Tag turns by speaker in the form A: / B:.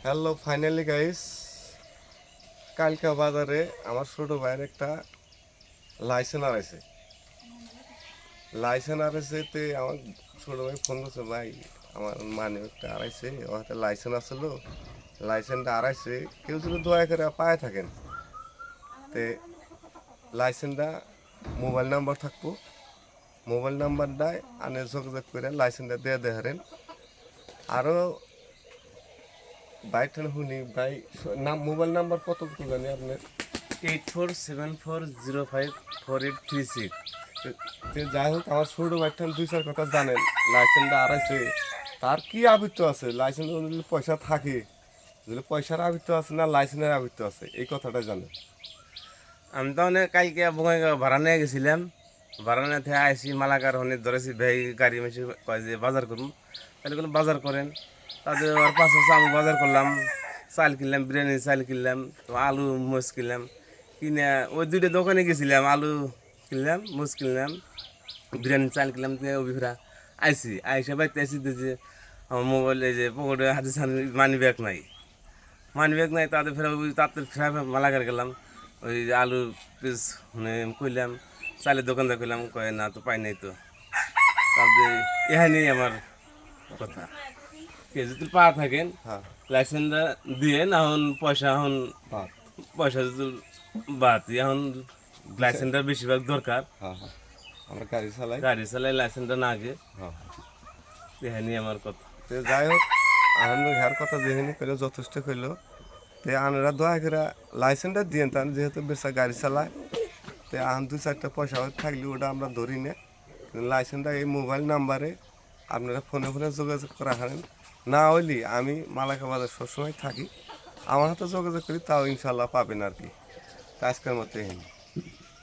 A: Hello finally guys, কালকা বাজারে আমার ছোট ভাইয়ের একটা লাইসেন্স আড়াইছে তে আমার ছোট ভাই ফোন করছে, ভাই আমার মানে একটা আড়াইছে, ও হাতে লাইসেন্স আসলো, লাইসেন্সটা আড়াইছে, কেউ যদি দয়া করে পায়ে থাকেন তে লাইসেন্সটা মোবাইল নাম্বার থাকবো, মোবাইল নাম্বারটায় আনে যোগাযোগ করে লাইসেন্সটা দিয়ে দেখারেন। আরও বাইকটা শুনি ভাই, নাম মোবাইল নাম্বার কত কি জানি আপনার?
B: 8474054836।
A: যাই হোক, আমার ছোট ভাইটান দুই চার কথা জানেন, লাইসেন্সটা আড়াইছে, তার কি আবৃত্ত আছে? লাইসেন্স যদি পয়সা থাকে, যদি পয়সার আবৃত্ত আছে না লাইসেন্সের আবৃত্ত আছে, এই কথাটা জানেন।
B: আমি তো অনেক কালকে বঙ্গাইগাঁও ভাড়া নিয়ে গেছিলাম। ভাড়া নিয়ে থেকে আইসি মালাকার হনে ধরেছি ভাই গাড়ি মেশে কয় যে বাজার করুন, তাহলে কোনো বাজার করেন। তাদের আর পাশে আমি বাজার করলাম, চাল কিনলাম, বিরিয়ানি চাল কিনলাম, তো আলু মোচ কিনলাম। কিনে ওই দুইটা দোকানে গেছিলাম, আলু কিনলাম, মোচ কিনলাম, বিরিয়ানি চাল কিনলাম। অভিফরা আইসে বাড়িতে আইসি যে আমার মোবাইল এই যে পকেটে হাতে মানি ব্যাগ নাই, তাদের ফেরা ওই তাদের ফেরা মালাকার গেলাম। ওই যে আলু পিস মানে কইলাম, চালের দোকানদার কইলাম, কয় না তো পাই নাই তো। তাদের এখানেই আমার কথা, কে যদি পা থাকেন
A: হ্যাঁ,
B: লাইসেন্সটা দিয়ে না, এখন পয়সা এখন
A: বাদ।
B: পয়সা যদি বাদ এখন লাইসেন্সটা বেশিরভাগ দরকার।
A: হ্যাঁ হ্যাঁ, আমরা গাড়ি চালাই।
B: গাড়ি চালাই লাইসেন্সটা না আগে,
A: হ্যাঁ,
B: এখানেই আমার কথা।
A: তো যাই হোক, আনন্দ ঘর কথা যেখানে কইলো যথেষ্ট কইলো, তে আনারা দয়া করে লাইসেন্সটা দিয়েন, তার যেহেতু বেশা গাড়ি চালায়, তে আন দু চারটা পয়সা থাকলে ওটা আমরা ধরি না। লাইসেন্সটা এই মোবাইল নাম্বারে আপনারা ফোনে ফোনে যোগাযোগ করা হারেন। না হইলে আমি মালাকা বাজার সবসময় থাকি, আমার হাতে যোগাযোগ করি, তাও ইনশাল্লাহ পাবেন আর কি। তা আজকের মতো এই